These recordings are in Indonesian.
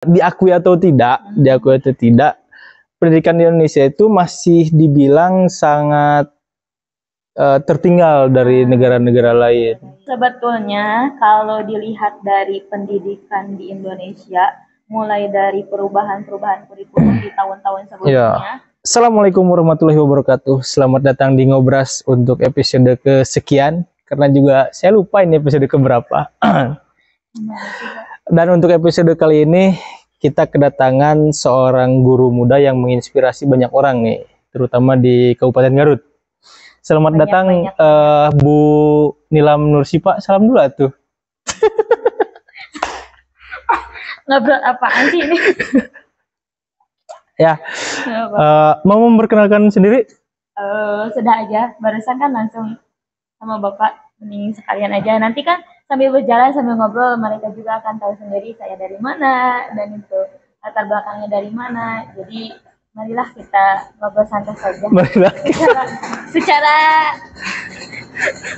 diakui atau tidak, pendidikan di Indonesia itu masih dibilang sangat tertinggal dari negara-negara lain. Sebetulnya kalau dilihat dari pendidikan di Indonesia, mulai dari perubahan-perubahan kurikulum di tahun-tahun sebelumnya. Ya. Assalamualaikum warahmatullahi wabarakatuh. Selamat datang di Ngobras untuk episode kesekian. Karena juga saya lupa ini episode keberapa. Dan untuk episode kali ini kita kedatangan seorang guru muda yang menginspirasi banyak orang nih, terutama di Kabupaten Garut. Selamat datang Bu Nilam Nursipa. Salam dulu tuh. Ngobrol apaan sih ini? Ya, mau memperkenalkan sendiri? Sudah aja, barusan kan langsung sama Bapak, mending sekalian aja. Nanti kan sambil berjalan, sambil ngobrol, mereka juga akan tahu sendiri saya dari mana, dan itu latar belakangnya dari mana. Jadi marilah kita ngobrol santai saja. Marilah. Secara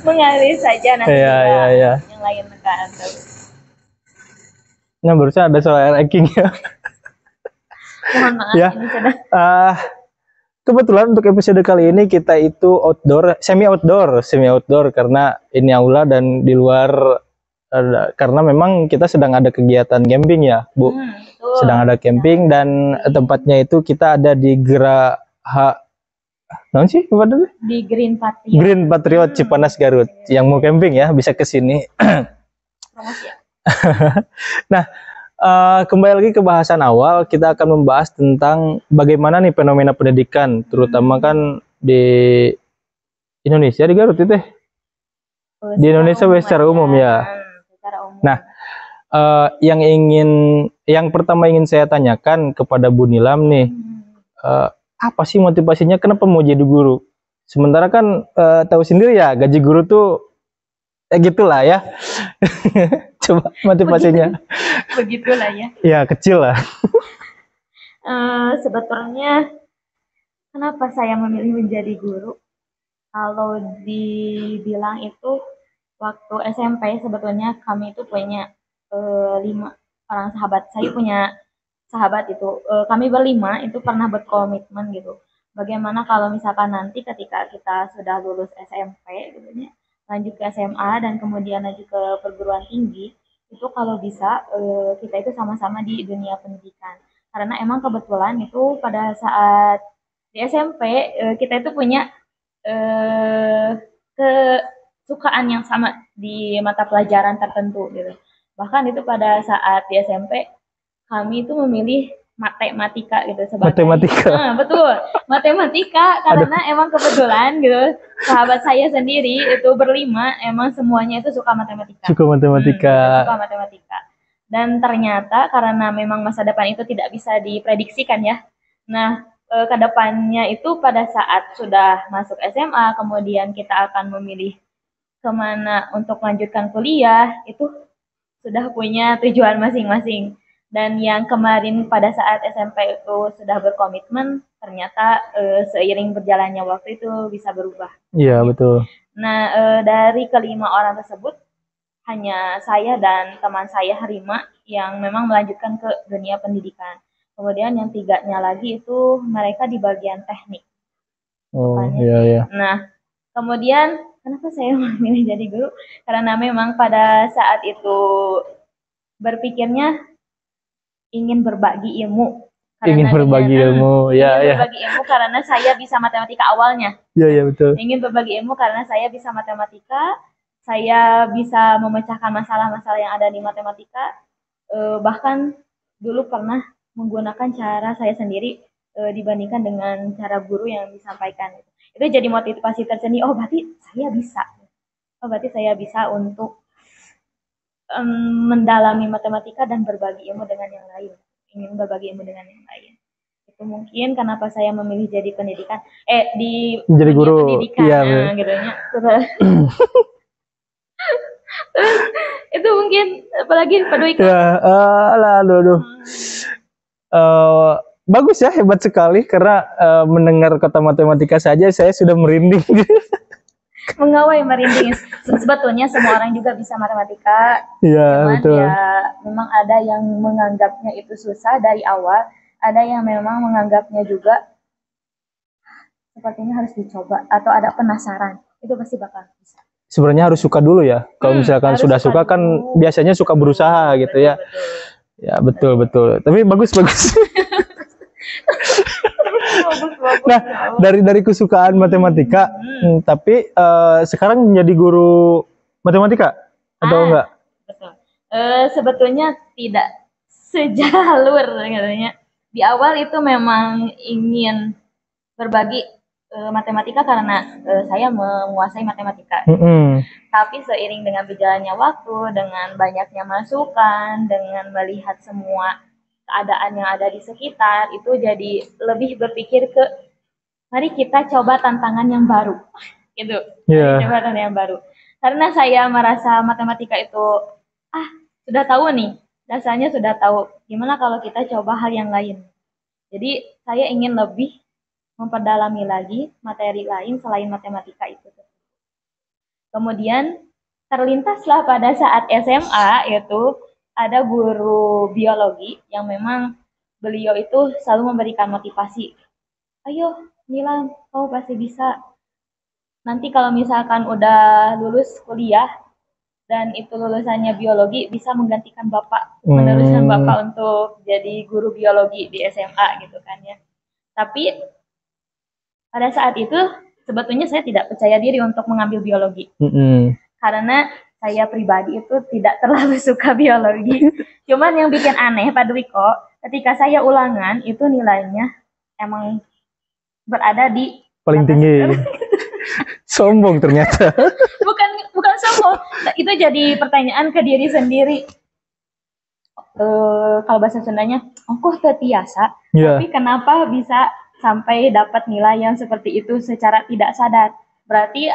mengalir saja nanti ya. Yang lain kan. Nah, barusan ada suara ranking ya. Mohon maaf ya. Ini sudah. Kebetulan untuk episode kali ini kita itu semi outdoor karena ini aula dan di luar karena memang kita sedang ada kegiatan camping ya, Bu. Sedang ada camping dan tempatnya itu kita ada di Geraha di Green Patriot Cipanas Garut. Yang mau camping ya bisa ke sini. Nah, kembali lagi ke bahasan awal, kita akan membahas tentang bagaimana nih fenomena pendidikan, terutama kan di Indonesia, di Garut itu di Indonesia secara umum ya. Nah, yang pertama ingin saya tanyakan kepada Bu Nilam nih, apa sih motivasinya kenapa mau jadi guru? Sementara kan tahu sendiri ya, gaji guru tuh gitulah ya. Coba motivasinya. Begitulah ya. Ya kecil lah. Sebetulnya kenapa saya memilih menjadi guru? Kalau dibilang itu waktu SMP sebetulnya kami itu punya 5 orang sahabat. Saya punya sahabat itu. Kami berlima itu pernah berkomitmen gitu. Bagaimana kalau misalkan nanti ketika kita sudah lulus SMP gitu ya, lanjut ke SMA dan kemudian lanjut ke perguruan tinggi, itu kalau bisa kita itu sama-sama di dunia pendidikan. Karena emang kebetulan itu pada saat di SMP kita itu punya kesukaan yang sama di mata pelajaran tertentu gitu. Bahkan itu pada saat di SMP kami itu memilih matematika gitu sebagai betul matematika karena emang kebetulan gitu sahabat saya sendiri itu berlima emang semuanya itu suka matematika dan ternyata karena memang masa depan itu tidak bisa diprediksikan ya. Nah ke depannya itu pada saat sudah masuk SMA kemudian kita akan memilih kemana untuk melanjutkan kuliah itu sudah punya tujuan masing-masing. Dan yang kemarin pada saat SMP itu sudah berkomitmen, ternyata seiring berjalannya waktu itu bisa berubah. Iya, betul. Nah, dari kelima orang tersebut, hanya saya dan teman saya Rima yang memang melanjutkan ke dunia pendidikan. Kemudian yang 3-nya lagi itu mereka di bagian teknik. Oh, iya. Nah, kemudian kenapa saya memilih jadi guru? Karena memang pada saat itu berpikirnya ingin berbagi ilmu. Berbagi ilmu karena saya bisa matematika awalnya. Iya, betul. Ingin berbagi ilmu karena saya bisa matematika, saya bisa memecahkan masalah-masalah yang ada di matematika. Bahkan dulu pernah menggunakan cara saya sendiri dibandingkan dengan cara guru yang disampaikan. Itu jadi motivasi tersendiri. Oh, berarti saya bisa untuk mendalami matematika dan berbagi ilmu dengan yang lain. Ingin berbagi ilmu dengan yang lain. Itu mungkin kenapa saya memilih jadi pendidikan. Jadi guru. Pendidikan. Iya, gitu ya. Itu mungkin apalagi Pak Dwi. Ya, bagus ya, hebat sekali karena mendengar kata matematika saja saya sudah merinding. Mengawai merinding. Sebetulnya semua orang juga bisa matematika. Iya, Cuman betul. ya memang ada yang menganggapnya itu susah dari awal, ada yang memang menganggapnya juga sepertinya harus dicoba atau ada penasaran. Itu pasti bakal bisa. Sebenarnya harus suka dulu ya. Kalau misalkan Harus sudah suka kan dulu. biasanya suka berusaha gitu ya. Betul. Ya, betul. Tapi bagus. Bagus. Nah, dari kesukaan matematika, tapi sekarang menjadi guru matematika atau enggak? Betul. Sebetulnya tidak sejalur katanya. Di awal itu memang ingin berbagi matematika karena saya menguasai matematika. Tapi seiring dengan berjalannya waktu, dengan banyaknya masukan, dengan melihat semua keadaan yang ada di sekitar, itu jadi lebih berpikir ke mari kita coba tantangan yang baru. Gitu. Coba tantangan yang baru. Karena saya merasa matematika itu sudah tahu nih, dasarnya sudah tahu. Gimana kalau kita coba hal yang lain? Jadi saya ingin lebih memperdalami lagi materi lain selain matematika itu. Kemudian terlintaslah pada saat SMA itu ada guru biologi yang memang beliau itu selalu memberikan motivasi. Ayo, Mila, kamu pasti bisa. Nanti kalau misalkan udah lulus kuliah dan itu lulusannya biologi, bisa menggantikan Bapak, meneruskan Bapak untuk jadi guru biologi di SMA gitu kan ya. Tapi pada saat itu sebetulnya saya tidak percaya diri untuk mengambil biologi. Karena saya pribadi itu tidak terlalu suka biologi. Cuman yang bikin aneh Pak Dwiko, ketika saya ulangan itu nilainya emang berada di paling tinggi. Sombong ternyata. Bukan sombong. Itu jadi pertanyaan ke diri sendiri. Kalau bahasa Sundanya, kok terbiasa. Tapi kenapa bisa sampai dapat nilai yang seperti itu secara tidak sadar? Berarti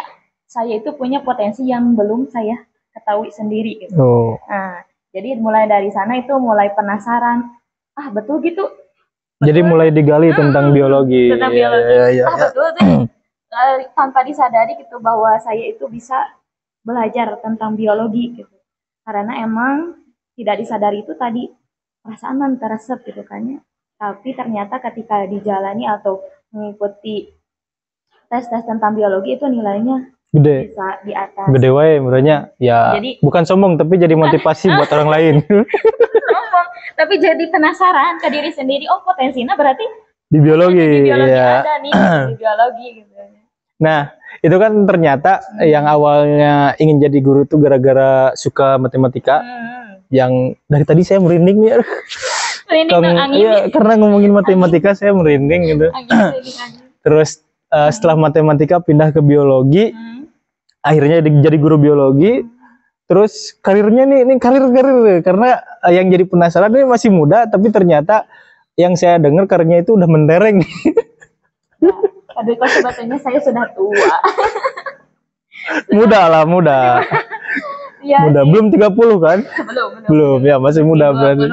saya itu punya potensi yang belum saya ketahui sendiri. Gitu. Nah, jadi mulai dari sana itu mulai penasaran. Betul gitu. Betul. Jadi mulai digali tentang biologi. Tentang biologi. Betul tuh. Tanpa disadari gitu bahwa saya itu bisa belajar tentang biologi gitu. Karena emang tidak disadari itu tadi perasaan teresep gitu kan ya. Tapi ternyata ketika dijalani atau mengikuti tes-tes tentang biologi itu nilainya gede. Bisa di atas. Gede wae menurutnya. Ya, jadi, bukan sombong tapi jadi motivasi buat orang lain. Sombong, tapi jadi penasaran ke diri sendiri. Potensinya berarti di biologi. Di biologi ada nih, di biologi gitu. Nah, itu kan ternyata yang awalnya ingin jadi guru tuh gara-gara suka matematika. Yang dari tadi saya merinding nih. Iya, karena ngomongin matematika saya merinding gitu. Terus setelah matematika pindah ke biologi, akhirnya jadi guru biologi. Terus karirnya nih karir karena yang jadi penasaran ini masih muda, tapi ternyata yang saya dengar karirnya itu udah mentereng. Tapi kok sebetulnya saya sudah tua. Muda. Ya, muda, belum 30 kan? Belum, ya masih muda berarti.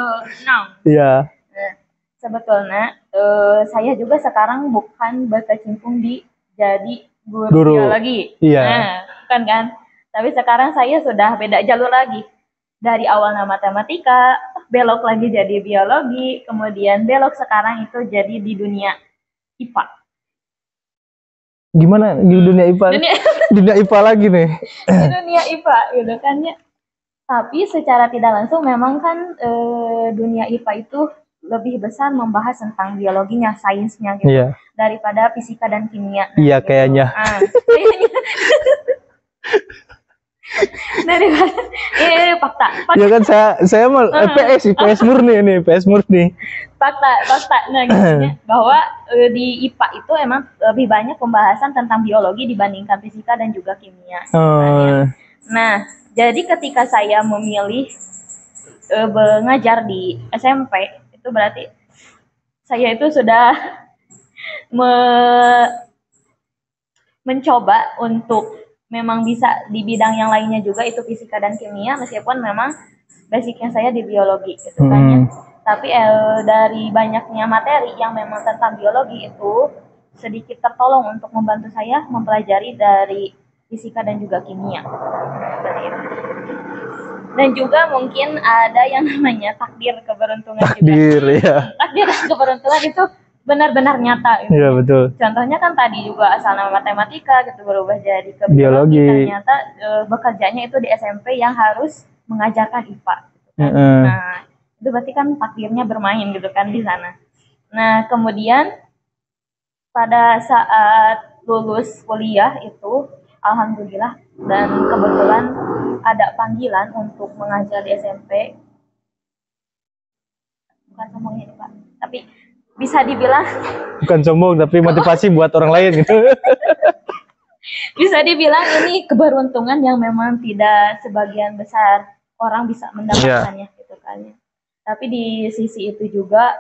Iya. Sebetulnya saya juga sekarang bukan berkecimpung di jadi guru biologi. Iya. Bukan kan? Tapi sekarang saya sudah beda jalur lagi. Dari awalnya matematika, belok lagi jadi biologi, kemudian belok sekarang itu jadi di dunia IPA. Gimana di dunia IPA? Dunia IPA lagi nih. Di dunia IPA gitu kan ya. Tapi secara tidak langsung memang kan dunia IPA itu lebih besar membahas tentang biologinya, sainsnya gitu. Iya. Daripada fisika dan kimia. Iya gitu. Kayaknya. Daripada fakta. Ya kan saya mah PS murni nih, PS murni. Fakta gitu bahwa di IPA itu emang lebih banyak pembahasan tentang biologi dibandingkan fisika dan juga kimia. Nah, jadi ketika saya memilih mengajar di SMP, itu berarti saya itu sudah mencoba untuk memang bisa di bidang yang lainnya juga, itu fisika dan kimia, meskipun memang basicnya saya di biologi gitu kan ya. Tapi dari banyaknya materi yang memang tentang biologi itu sedikit tertolong untuk membantu saya mempelajari dari fisika dan juga kimia. Seperti itu. Dan juga mungkin ada yang namanya takdir keberuntungan Takdir, juga. ya. Takdir dan keberuntungan itu benar-benar nyata gitu. Iya, betul. Contohnya kan tadi juga asal nama matematika gitu berubah jadi ke Biologi. ternyata bekerjanya itu di SMP yang harus mengajarkan IPA gitu kan. Nah, itu berarti kan takdirnya bermain gitu kan di sana. Nah, kemudian pada saat lulus kuliah itu alhamdulillah dan kebetulan ada panggilan untuk mengajar di SMP. Bukan sombong ini Pak, tapi bisa dibilang bukan sombong tapi motivasi buat orang lain gitu. Bisa dibilang ini keberuntungan yang memang tidak sebagian besar orang bisa mendapatkannya gitu kan ya. Tapi di sisi itu juga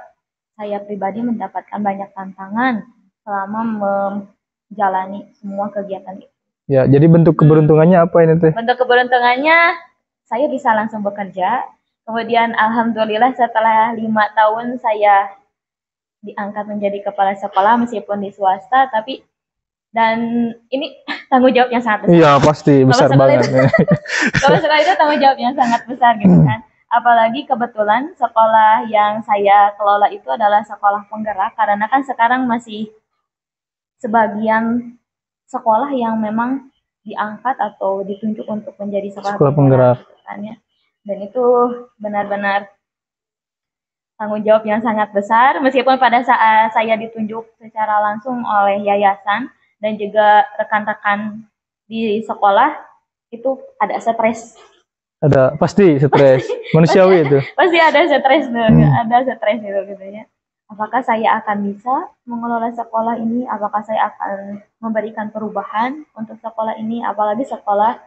saya pribadi mendapatkan banyak tantangan selama menjalani semua kegiatan itu. Ya, jadi bentuk keberuntungannya apa ini teh? Bentuk keberuntungannya saya bisa langsung bekerja. Kemudian alhamdulillah setelah 5 tahun saya diangkat menjadi kepala sekolah meskipun di swasta, tapi dan ini tanggung jawab yang sangat besar. Iya pasti besar banget. Kalau sekolah itu tanggung jawab yang sangat besar gitu kan. Apalagi kebetulan sekolah yang saya kelola itu adalah sekolah penggerak karena kan sekarang masih sebagian sekolah yang memang diangkat atau ditunjuk untuk menjadi sekolah penggerak. Gitu kan, ya. Dan itu benar-benar tanggung jawab yang sangat besar meskipun pada saat saya ditunjuk secara langsung oleh yayasan dan juga rekan-rekan di sekolah itu ada stres. Ada pasti stres. Manusiawi itu. Pasti ada stres ada stres itu gitu ya. Apakah saya akan bisa mengelola sekolah ini? Apakah saya akan memberikan perubahan untuk sekolah ini? Apalagi sekolah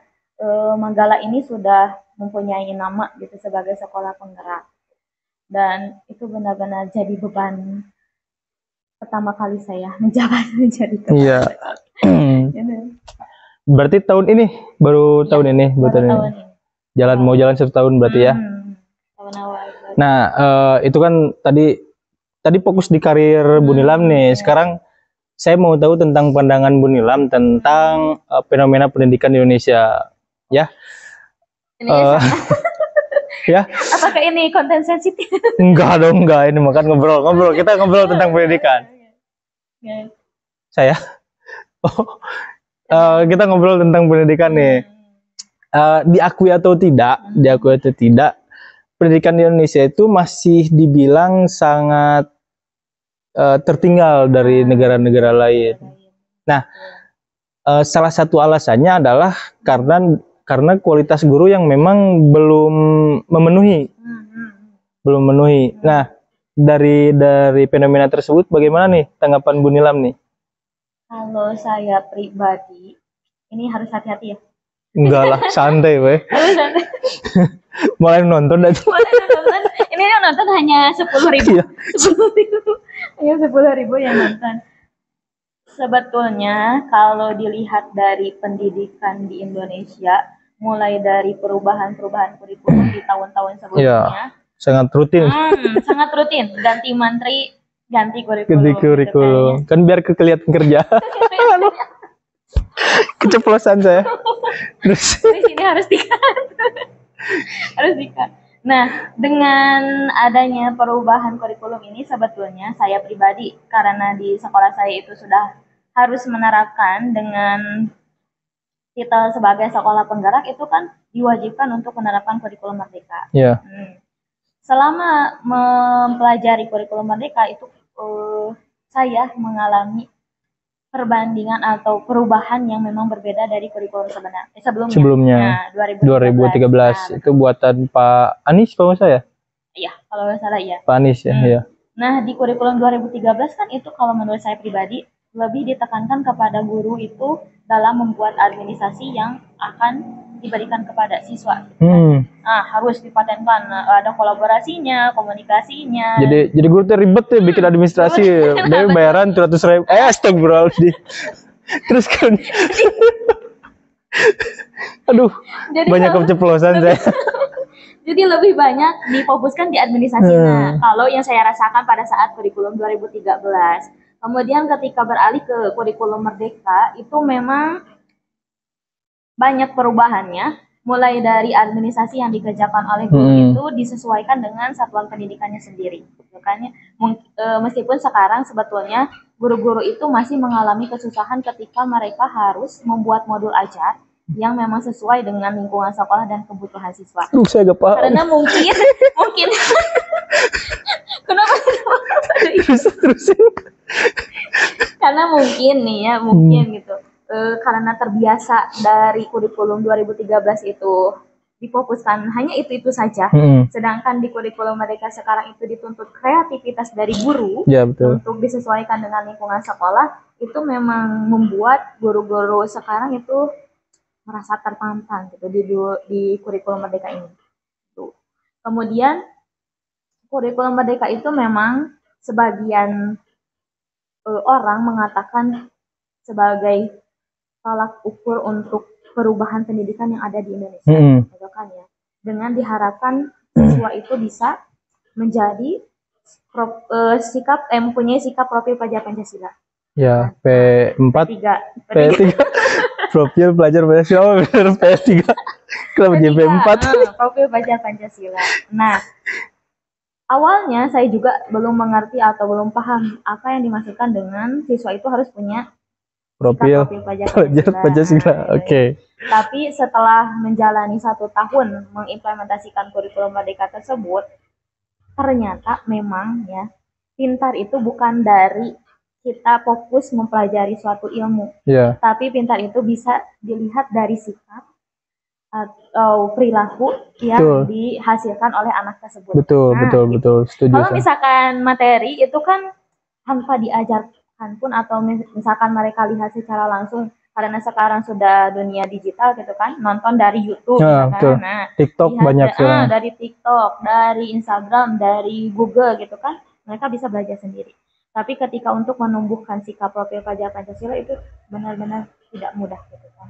Manggala ini sudah mempunyai nama gitu sebagai sekolah penggerak. Dan itu benar-benar jadi beban pertama kali saya menjabat menjadi kepala. Iya. Berarti tahun ini baru ya, tahun ini tahun ini. Jalan mau jalan 1 tahun berarti ya. Tahun awal. Nah, itu kan tadi fokus di karir Bu Nilam nih. Sekarang saya mau tahu tentang pandangan Bu Nilam tentang fenomena pendidikan di Indonesia. Ya. Ya. Apakah ini konten sensitif? Enggak dong, enggak. Ini makan ngobrol. Kita ngobrol tentang pendidikan. Saya. Kita ngobrol tentang pendidikan nih. Diakui atau tidak, pendidikan di Indonesia itu masih dibilang sangat tertinggal dari negara-negara lain. Nah, salah satu alasannya adalah karena kualitas guru yang memang belum memenuhi. Nah, dari fenomena tersebut bagaimana nih tanggapan Bu Nilam nih? Kalau saya pribadi, ini harus hati-hati ya. Enggak lah, santai weh. Mulai nonton aja. Ini yang nonton hanya 10.000. 10.000. Hanya 10.000 yang nonton. Sebetulnya kalau dilihat dari pendidikan di Indonesia, mulai dari perubahan-perubahan kurikulum di tahun-tahun sebelumnya, sangat rutin. Sangat rutin. Ganti menteri, ganti kurikulum. Gitu kan biar kelihatan kerja. Keceplosan saya. Terus ini harus dikat. Nah, dengan adanya perubahan kurikulum ini sebetulnya saya pribadi karena di sekolah saya itu sudah harus menerapkan dengan titel sebagai sekolah penggerak itu kan diwajibkan untuk menerapkan kurikulum merdeka. Yeah. Selama mempelajari kurikulum merdeka itu saya mengalami perbandingan atau perubahan yang memang berbeda dari kurikulum sebelumnya. Nah, 2013 itu buatan Pak Anies kalau nggak salah ya? Iya, kalau nggak salah ya. Pak Anies ya. Iya. Nah, di kurikulum 2013 kan itu kalau menurut saya pribadi lebih ditekankan kepada guru itu dalam membuat administrasi yang akan diberikan kepada siswa. Nah, harus dipatenkan ada kolaborasinya, komunikasinya. Jadi guru tuh ribet tuh bikin administrasi. Dari bayaran 300.000. Astagfirullahaladzim. Terus kan. Aduh, jadi banyak keceplosan saya. Jadi lebih banyak difokuskan di administrasi. Nah, kalau yang saya rasakan pada saat kurikulum 2013. Kemudian ketika beralih ke kurikulum merdeka, itu memang banyak perubahannya, mulai dari administrasi yang dikerjakan oleh guru itu disesuaikan dengan satuan pendidikannya sendiri. Makanya meskipun sekarang sebetulnya guru-guru itu masih mengalami kesusahan ketika mereka harus membuat modul ajar yang memang sesuai dengan lingkungan sekolah dan kebutuhan siswa. Saya gak paham. Karena mungkin kenapa terusin. Karena mungkin nih ya, gitu. Karena terbiasa dari kurikulum 2013 itu difokuskan hanya itu saja. Sedangkan di kurikulum mereka sekarang itu dituntut kreativitas dari guru untuk disesuaikan dengan lingkungan sekolah, itu memang membuat guru-guru sekarang itu merasa tertantang gitu di kurikulum merdeka ini. Kemudian kurikulum merdeka itu memang sebagian orang mengatakan sebagai tolak ukur untuk perubahan pendidikan yang ada di Indonesia, gitu kan ya. Dengan diharapkan siswa itu bisa menjadi mempunyai sikap profil pelajar Pancasila. Ya, P4, P3, profil pelajar Pancasila, P3, kenapa jadi P4? Profil pelajar Pancasila. Nah, awalnya saya juga belum mengerti atau belum paham apa yang dimaksudkan dengan siswa itu harus punya profil pelajar Pancasila. Oke. Tapi setelah menjalani 1 tahun mengimplementasikan kurikulum merdeka tersebut, ternyata memang ya, pintar itu bukan dari kita fokus mempelajari suatu ilmu, tapi pintar itu bisa dilihat dari sikap atau perilaku yang dihasilkan oleh anak tersebut. Betul. Setuju. Kalau misalkan materi itu kan tanpa diajarkan pun atau misalkan mereka lihat secara langsung, karena sekarang sudah dunia digital gitu kan, nonton dari YouTube, nah, TikTok banyak dari TikTok, dari Instagram, dari Google gitu kan, mereka bisa belajar sendiri. Tapi ketika untuk menumbuhkan sikap profil pelajar Pancasila itu benar-benar tidak mudah gitu kan.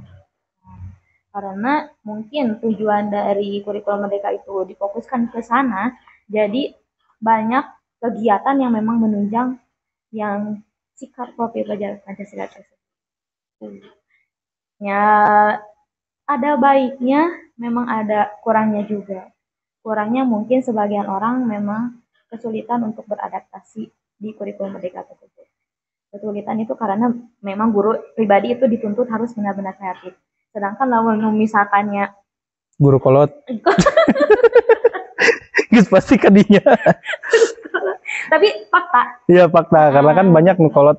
Karena mungkin tujuan dari kurikulum merdeka itu difokuskan ke sana, jadi banyak kegiatan yang memang menunjang yang sikap profil pelajar Pancasila tersebut. Ya, ada baiknya, memang ada kurangnya juga. Kurangnya mungkin sebagian orang memang kesulitan untuk beradaptasi di kurikulum merdeka tersebut. Kesulitan itu karena memang guru pribadi itu dituntut harus benar-benar kreatif. Sedangkan lawan misalkannya guru kolot, guys pasti kadinya. Tapi fakta. Iya fakta, karena kan banyak kolot,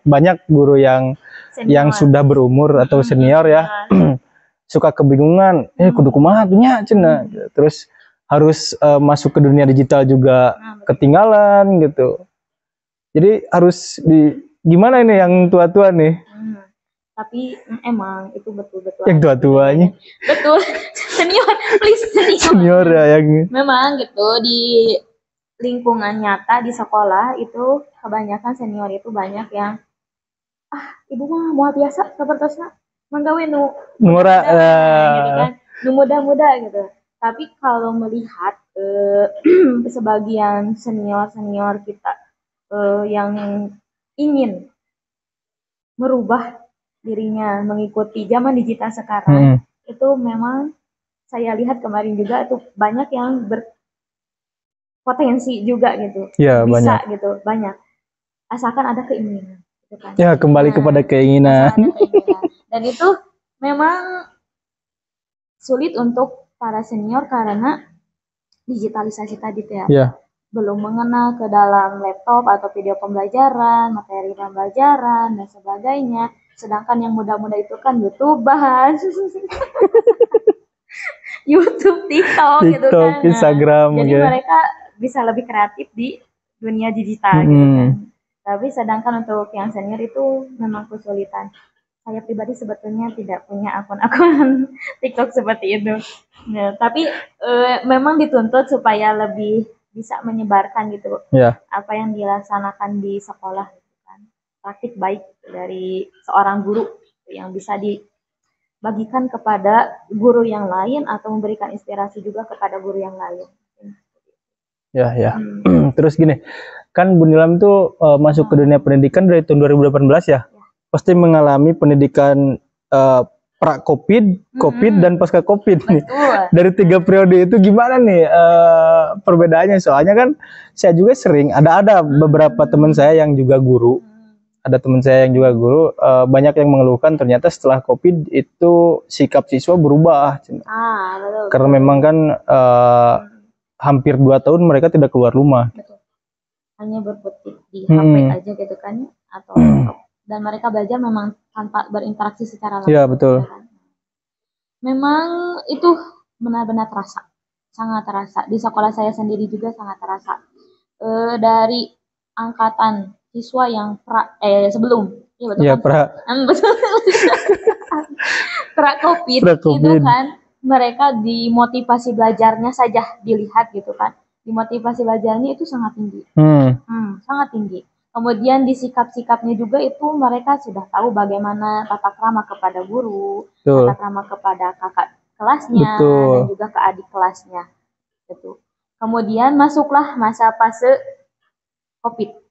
banyak guru yang senior, yang sudah berumur atau senior ya, suka kebingungan, kudu kumaha atunya cenah. Terus harus masuk ke dunia digital juga ketinggalan gitu. Jadi harus gimana ini yang tua-tua nih? Tapi emang itu betul-betul yang tua-tuanya. Betul. Senior, please senior ya yang memang gitu di lingkungan nyata di sekolah itu kebanyakan senior itu banyak yang ibu mah mau biasa sapertosna manggawe nu murah gitu kan, nu muda-muda gitu. Tapi kalau melihat sebagian senior kita yang ingin merubah dirinya mengikuti zaman digital sekarang, itu memang saya lihat kemarin juga itu banyak yang berpotensi juga gitu, ya, bisa banyak. Gitu banyak, asalkan ada keinginan gitu kan. Ya kembali kepada keinginan. Dan itu memang sulit untuk para senior karena digitalisasi tadi ya. Belum mengenal ke dalam laptop atau video pembelajaran, materi pembelajaran dan sebagainya. Sedangkan yang muda-muda itu kan YouTuber, YouTube, TikTok gitu kan. Instagram. Jadi mereka bisa lebih kreatif di dunia digital gitu kan. Tapi sedangkan untuk yang senior itu memang kesulitan. Saya pribadi sebetulnya tidak punya akun-akun TikTok seperti itu. Nah, tapi memang dituntut supaya lebih bisa menyebarkan gitu apa yang dilaksanakan di sekolah gitu kan. Praktik baik dari seorang guru yang bisa dibagikan kepada guru yang lain atau memberikan inspirasi juga kepada guru yang lain. Ya. Terus gini, kan Bu Nilam tuh masuk ke dunia pendidikan dari tahun 2018 ya. Pasti mengalami pendidikan pra-COVID, COVID dan pasca COVID nih. Betul. Dari 3 periode itu gimana nih perbedaannya? Soalnya kan saya juga sering ada beberapa teman saya yang juga guru. Ada teman saya yang juga guru, banyak yang mengeluhkan ternyata setelah COVID itu sikap siswa berubah. Betul. Karena memang kan hampir 2 tahun mereka tidak keluar rumah. Betul. Hanya berkutik di HP aja gitu kan, atau dan mereka belajar memang tanpa berinteraksi secara langsung. Iya, betul. Kan? Memang itu benar-benar terasa, sangat terasa. Di sekolah saya sendiri juga sangat terasa. Dari angkatan siswa yang sebelum, iya betul ya, kan? Betul. Pra-COVID itu kan mereka dimotivasi belajarnya saja dilihat gitu kan. Dimotivasi belajarnya itu sangat tinggi. Sangat tinggi. Kemudian di sikap-sikapnya juga itu mereka sudah tahu bagaimana tata krama kepada guru, tata krama kepada kakak kelasnya, dan juga ke adik kelasnya. Gitu. Kemudian masuklah masa fase COVID.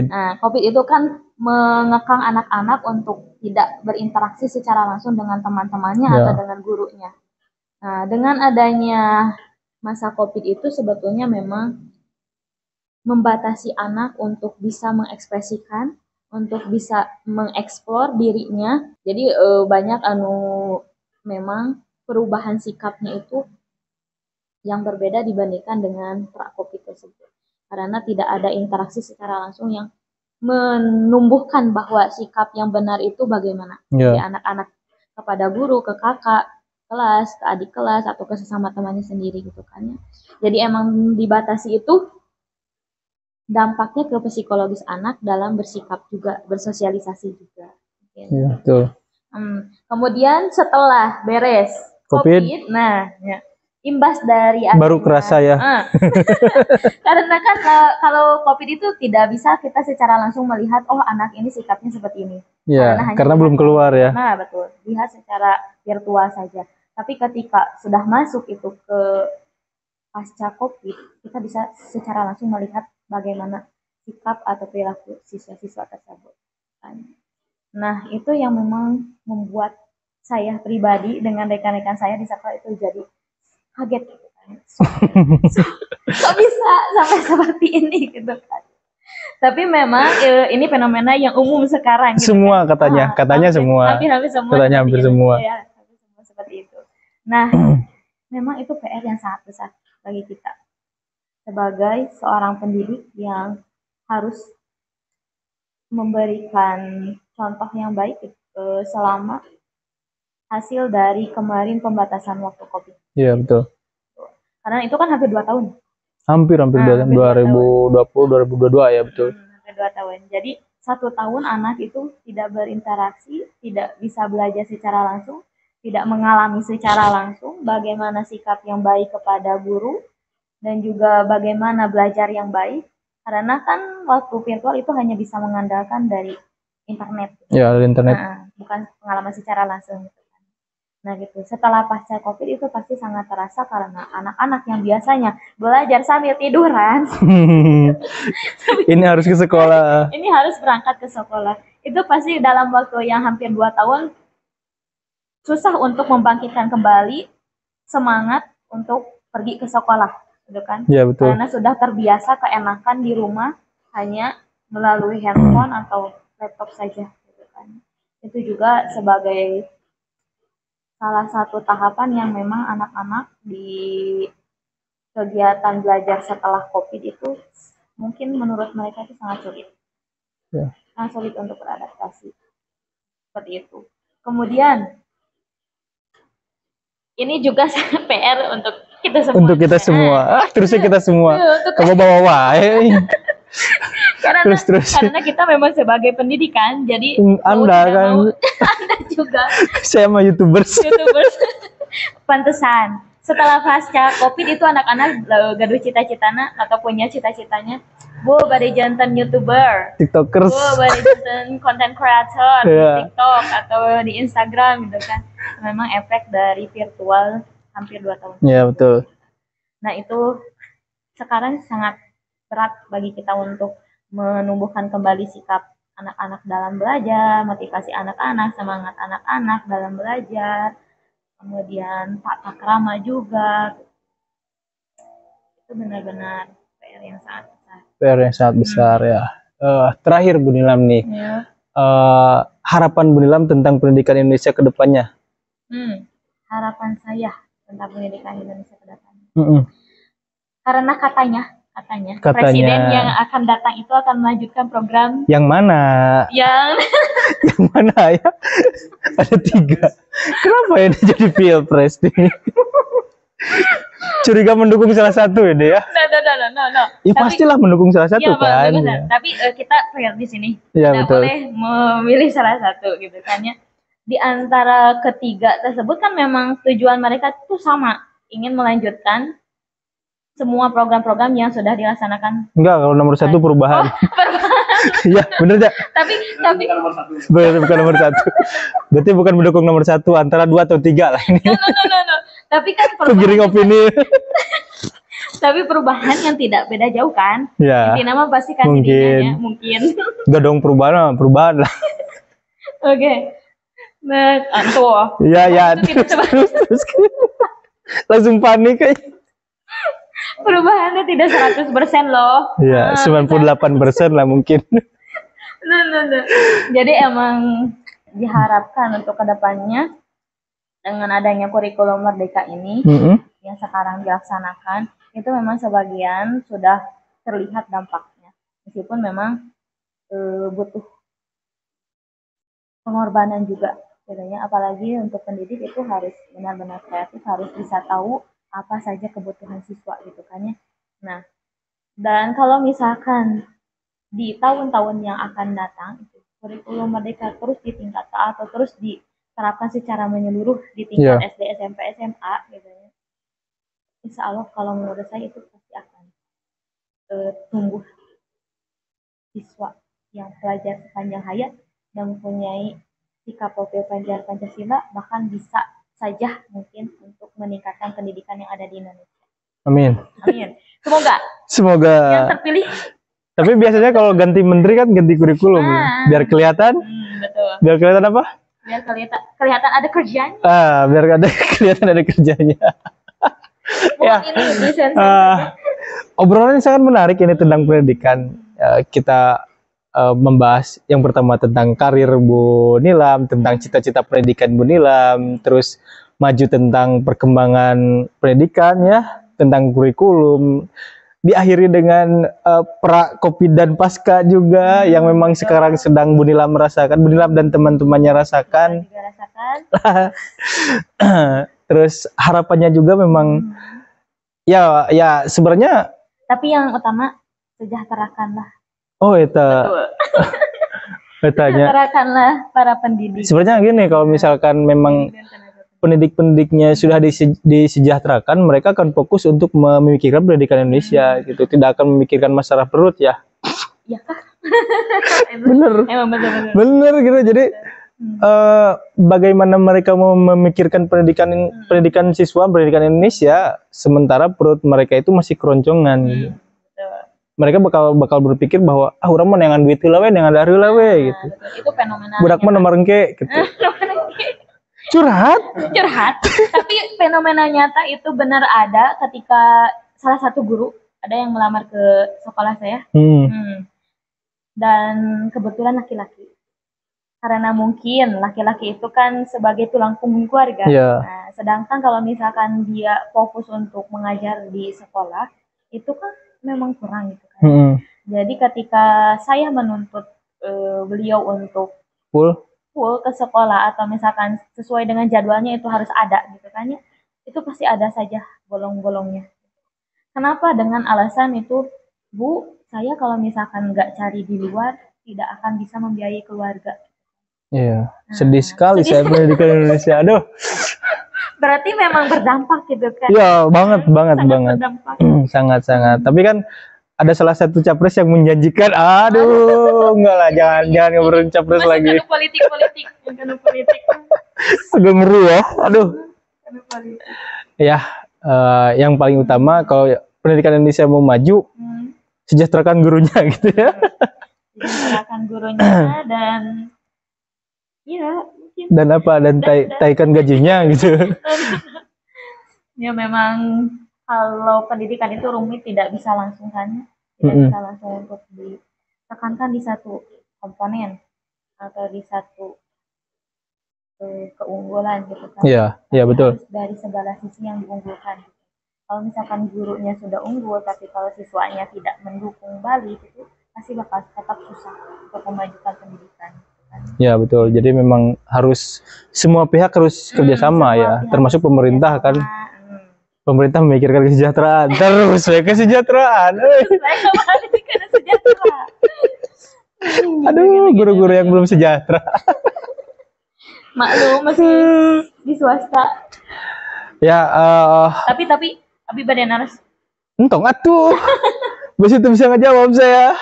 Nah, COVID itu kan mengekang anak-anak untuk tidak berinteraksi secara langsung dengan teman-temannya atau dengan gurunya. Nah, dengan adanya masa COVID itu sebetulnya memang membatasi anak untuk bisa mengekspresikan, untuk bisa mengeksplor dirinya. Jadi banyak memang perubahan sikapnya itu yang berbeda dibandingkan dengan pra-COVID tersebut. Karena tidak ada interaksi secara langsung yang menumbuhkan bahwa sikap yang benar itu bagaimana. Dari anak-anak kepada guru, ke kakak kelas, ke adik kelas, atau ke sesama temannya sendiri gitu kan ya. Jadi emang dibatasi itu dampaknya ke psikologis anak dalam bersikap juga, bersosialisasi juga. Iya, betul. Kemudian setelah beres COVID, nah ya, imbas dari baru kerasa ya. Karena kan kalau COVID itu tidak bisa kita secara langsung melihat, oh anak ini sikapnya seperti ini. Ya, karena belum keluar ya. Nah betul, lihat secara virtual saja. Tapi ketika sudah masuk itu ke pasca COVID, kita bisa secara langsung melihat bagaimana sikap atau perilaku siswa-siswa tersebut. Nah itu yang memang membuat saya pribadi dengan rekan-rekan saya di sekolah itu jadi kaget gitu kan. Kok bisa sampai seperti ini gitu kan. Tapi memang ini fenomena yang umum sekarang gitu semua kan. katanya semua. Hampir semua. Katanya hampir semua. Ya, hampir semua seperti itu. Nah, memang itu PR yang sangat besar bagi kita sebagai seorang pendidik yang harus memberikan contoh yang baik selama hasil dari kemarin pembatasan waktu COVID. Iya, betul. Karena itu kan hampir 2 tahun. Hampir 2 tahun. 2020, 2022 ya, betul. Hampir 2 tahun. Jadi 1 tahun anak itu tidak berinteraksi, tidak bisa belajar secara langsung, tidak mengalami secara langsung bagaimana sikap yang baik kepada guru, dan juga bagaimana belajar yang baik. Karena kan waktu virtual itu hanya bisa mengandalkan dari internet. Ya, dari internet. Bukan pengalaman secara langsung. Nah gitu, setelah pasca COVID itu pasti sangat terasa karena anak-anak yang biasanya belajar sambil tiduran. Ini harus ke sekolah. Ini harus berangkat ke sekolah. Itu pasti dalam waktu yang hampir 2 tahun susah untuk membangkitkan kembali semangat untuk pergi ke sekolah. Gitu kan? Ya, betul. Karena sudah terbiasa keenakan di rumah hanya melalui handphone atau laptop saja. Gitu kan? Itu juga sebagai salah satu tahapan yang memang anak-anak di kegiatan belajar setelah COVID itu mungkin menurut mereka itu sangat sulit. Ya. Sangat sulit untuk beradaptasi. Seperti itu. Kemudian, ini juga PR untuk kita semua. Untuk kita semua. Terusnya kita semua. Kamu bawa Karena kita memang sebagai pendidikan, jadi Anda kan Anda juga. Saya mah YouTubers. Pantesan. Setelah pasca COVID itu anak-anak gaduh cita-citanya atau punya cita-citanya, Bu, bade jantan YouTuber, TikTokers, Bu, bade jantan content creator di TikTok atau di Instagram gitu kan. Memang efek dari virtual hampir 2 tahun. Iya, betul. Nah, itu sekarang sangat berat bagi kita untuk menumbuhkan kembali sikap anak-anak dalam belajar, motivasi anak-anak, semangat anak-anak dalam belajar, kemudian tata krama juga. Itu benar-benar PR yang sangat besar. PR yang sangat besar ya. Terakhir Bu Nilam nih, Ya. harapan Bu Nilam tentang pendidikan Indonesia ke depannya. Harapan saya tentang pendidikan Indonesia ke depannya. Karena katanya presiden yang akan datang itu akan melanjutkan program yang mana? Yang mana ya? Ada 3. Kenapa ini jadi pilpres nih? Curiga mendukung salah satu ini ya? No. Ya pastilah mendukung salah satu ya, kan. Ya. Tapi kita fair di sini. Ya, Tidak betul. boleh memilih salah satu gitu kan ya. Di antara ketiga tersebut kan memang tujuan mereka itu sama, ingin melanjutkan semua program-program yang sudah dilaksanakan. Enggak, kalau nomor 1 perubahan. Iya, bener ya. Tapi bukan nomor 1. Berarti bukan mendukung nomor 1, antara 2 atau 3 lah ini. No. Tapi kan Penggiring opini. Tapi perubahan yang tidak beda jauh kan? Ya. Intinya mah pasti kan mungkin. Enggak dong, perubahan lah. Oke. Nah, antuh. Iya. Terus. Langsung panik kayak. Perubahannya tidak 100% loh. Iya, 98% lah mungkin. No. Jadi emang diharapkan untuk kedepannya dengan adanya kurikulum Merdeka ini yang sekarang dilaksanakan, itu memang sebagian sudah terlihat dampaknya. Meskipun memang butuh pengorbanan juga. Sebenarnya apalagi untuk pendidik itu harus benar-benar kreatif, harus bisa tahu apa saja kebutuhan siswa gitu kan ya. Nah, dan kalau misalkan di tahun-tahun yang akan datang kurikulum Merdeka terus ditingkatkan atau terus diterapkan secara menyeluruh di tingkat SD, SMP, SMA gitu ya. Insya Allah kalau menurut saya itu pasti akan tumbuh siswa yang pelajar sepanjang hayat dan mempunyai sikap profil Pancasila, bahkan bisa saja mungkin untuk meningkatkan pendidikan yang ada di Indonesia. Amin. Semoga yang terpilih. Tapi biasanya kalau ganti menteri kan ganti kurikulum, biar kelihatan. Betul. Biar kelihatan apa? Biar kelihatan ada kerjanya. Biar kelihatan ada kerjanya. Ya. Obrolan yang sangat menarik ini tentang pendidikan. Kita membahas yang pertama tentang karir Bu Nilam, tentang cita-cita pendidikan Bu Nilam, terus maju tentang perkembangan pendidikan ya, tentang kurikulum, diakhiri dengan pra Covid dan pasca juga yang memang sekarang sedang Bu Nilam merasakan, Bu Nilam dan teman-temannya rasakan. Terus harapannya juga memang ya sebenarnya, tapi yang utama sejahterakanlah. Oh, itu. Sejahterakanlah para pendidik. Sebenarnya gini, kalau misalkan memang pendidik-pendidiknya sudah disejahterakan, mereka akan fokus untuk memikirkan pendidikan Indonesia gitu, tidak akan memikirkan masalah perut ya. Iya kah? Bener. Emang bener gitu. Jadi bagaimana mereka mau memikirkan pendidikan siswa, pendidikan Indonesia, sementara perut mereka itu masih keroncongan gitu. Mereka bakal berpikir bahwa orang mau nengan duit heula we, nengan dari heula we gitu. Itu fenomena. Budak mah nomor engke gitu. Curhat. Tapi fenomena nyata itu benar ada ketika salah satu guru ada yang melamar ke sekolah saya. Dan kebetulan laki-laki. Karena mungkin laki-laki itu kan sebagai tulang punggung keluarga. Nah, sedangkan kalau misalkan dia fokus untuk mengajar di sekolah, itu kan memang kurang gitu kan. Jadi ketika saya menuntut beliau untuk full ke sekolah atau misalkan sesuai dengan jadwalnya itu harus ada gitu kan ya, itu pasti ada saja bolong-bolongnya. Kenapa? Dengan alasan itu, Bu, saya kalau misalkan nggak cari di luar tidak akan bisa membiayai keluarga. Iya, sedih sekali saya pendidikan Indonesia. Aduh. Berarti memang berdampak gitu kan? Iya, banget. Sangat. Tapi kan ada salah satu capres yang menjanjikan, enggak lah, jangan ngobrolin capres lagi. Politik. Agak ngeri ya, Ya, yang paling utama kalau pendidikan Indonesia mau maju, sejahterakan gurunya gitu ya. menyalahkan gurunya dan ya mungkin Dan apa? Dan taikan gajinya gitu. ya memang kalau pendidikan itu rumit, tidak bisa langsung kan, tidak Mm-mm. bisa langsung untuk ditekankan di satu komponen atau di satu keunggulan gitu kan. Iya, iya Tapi betul. harus dari segala sisi yang diunggulkan. Kalau misalkan gurunya sudah unggul, tapi kalau siswanya tidak mendukung balik, itu pasti bakal tetap susah untuk memajukan pendidikan. Kan? Ya betul. Jadi memang harus semua pihak harus kerjasama semua ya, pihak termasuk harus pemerintah kan. kerjasama. Pemerintah memikirkan kesejahteraan, terus ya kesejahteraan. Saya kembali ke sejahtera. Aduh, guru-guru yang belum sejahtera. Maklum masih di swasta. Ya, Tapi badan harus entong atuh. Bos itu bisa ngejawab saya.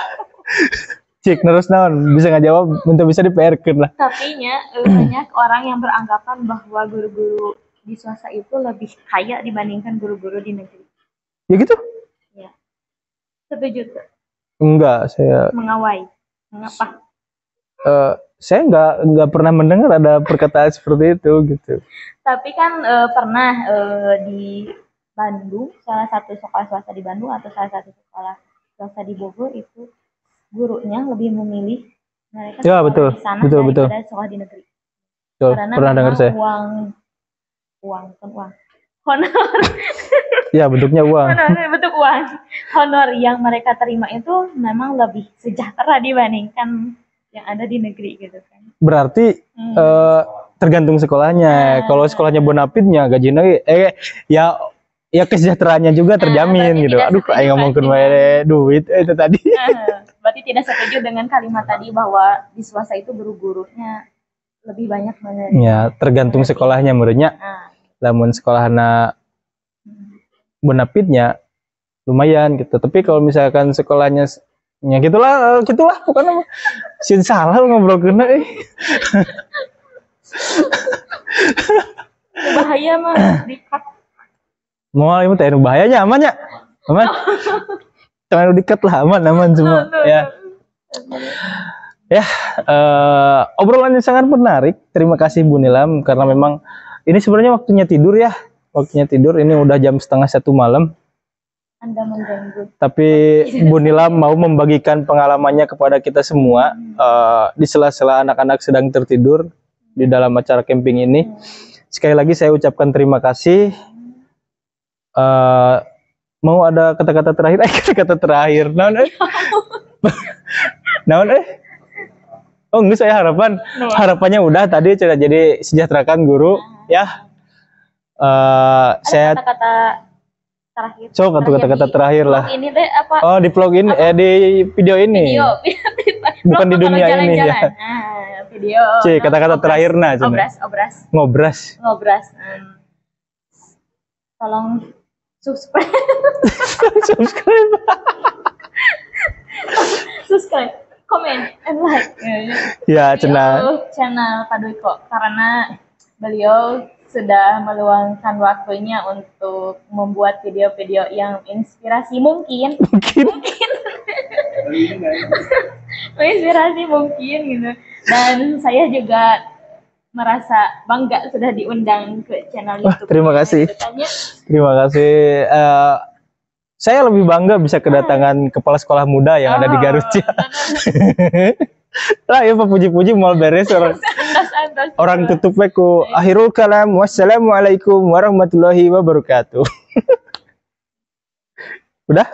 Cik terus naon bisa ngejawab, minta bisa di-PR-keun lah. Tapi banyak orang yang beranggapan bahwa guru-guru di swasta itu lebih kaya dibandingkan guru-guru di negeri. Ya gitu? Ya. Setuju tuh? Enggak, saya Mengawai. Mengapa? saya nggak pernah mendengar ada perkataan seperti itu gitu. Tapi kan pernah di Bandung, salah satu sekolah swasta di Bandung atau salah satu sekolah swasta di Bogor itu gurunya lebih memilih mereka Ya sekolah betul, di sana betul. daripada sekolah di negeri. Betul, Karena pernah dengar memang saya. honor Ya bentuknya uang. bentuk uang. Honor yang mereka terima itu memang lebih sejahtera dibandingkan yang ada di negeri gitu kan. Berarti tergantung sekolahnya. Kalau sekolahnya Bonafidnya gajinya ya kesejahteraannya juga terjamin gitu. Aduh, ayo ngomongin wae duit itu tadi. Berarti tidak setuju dengan kalimat tadi bahwa di swasta itu guru-gurunya lebih banyak menerima. Ya, tergantung sekolahnya menurutnya. Lamun sekolahna Bonafidnya lumayan gitu. Tapi kalau misalkan sekolahnya ya gitulah pokoknya sin salah ngobrol kena bahaya mah dikat. Mau itu teh bahayanya aman. Jangan dikat lah, aman semua. Ya. Ya, obrolannya sangat menarik. Terima kasih Bu Nilam karena memang ini sebenarnya waktunya tidur ya. Waktunya tidur ini udah jam 12:30 malam. Anda mengganggu. Tapi Bu Nilam mau membagikan pengalamannya kepada kita semua di sela-sela anak-anak sedang tertidur di dalam acara camping ini. Sekali lagi saya ucapkan terima kasih. Mau ada kata-kata terakhir? Kata-kata terakhir. Naon Oh enggak, saya harapannya udah tadi jadi sejahterakan guru ya. Saya kata-kata terakhir. So kata-kata terakhir lah. Ini deh apa? Oh di vlog ini, di video ini. Bukan di dunia ini ya. Video. Cik, kata-kata terakhir nah. Ngobras. Tolong subscribe. Subscribe, comment, and like. Ya, channel Pak Dwiko karena beliau sudah meluangkan waktunya untuk membuat video-video yang inspirasi mungkin. Menginspirasi mungkin gitu. Dan saya juga merasa bangga sudah diundang ke channel YouTube. Terima kasih. Terima kasih. Saya lebih bangga bisa kedatangan kepala sekolah muda yang ada di Garut. Lah ya puji-puji mau beres orang tutup ku akhirul kalam wassalamualaikum warahmatullahi wabarakatuh. Udah?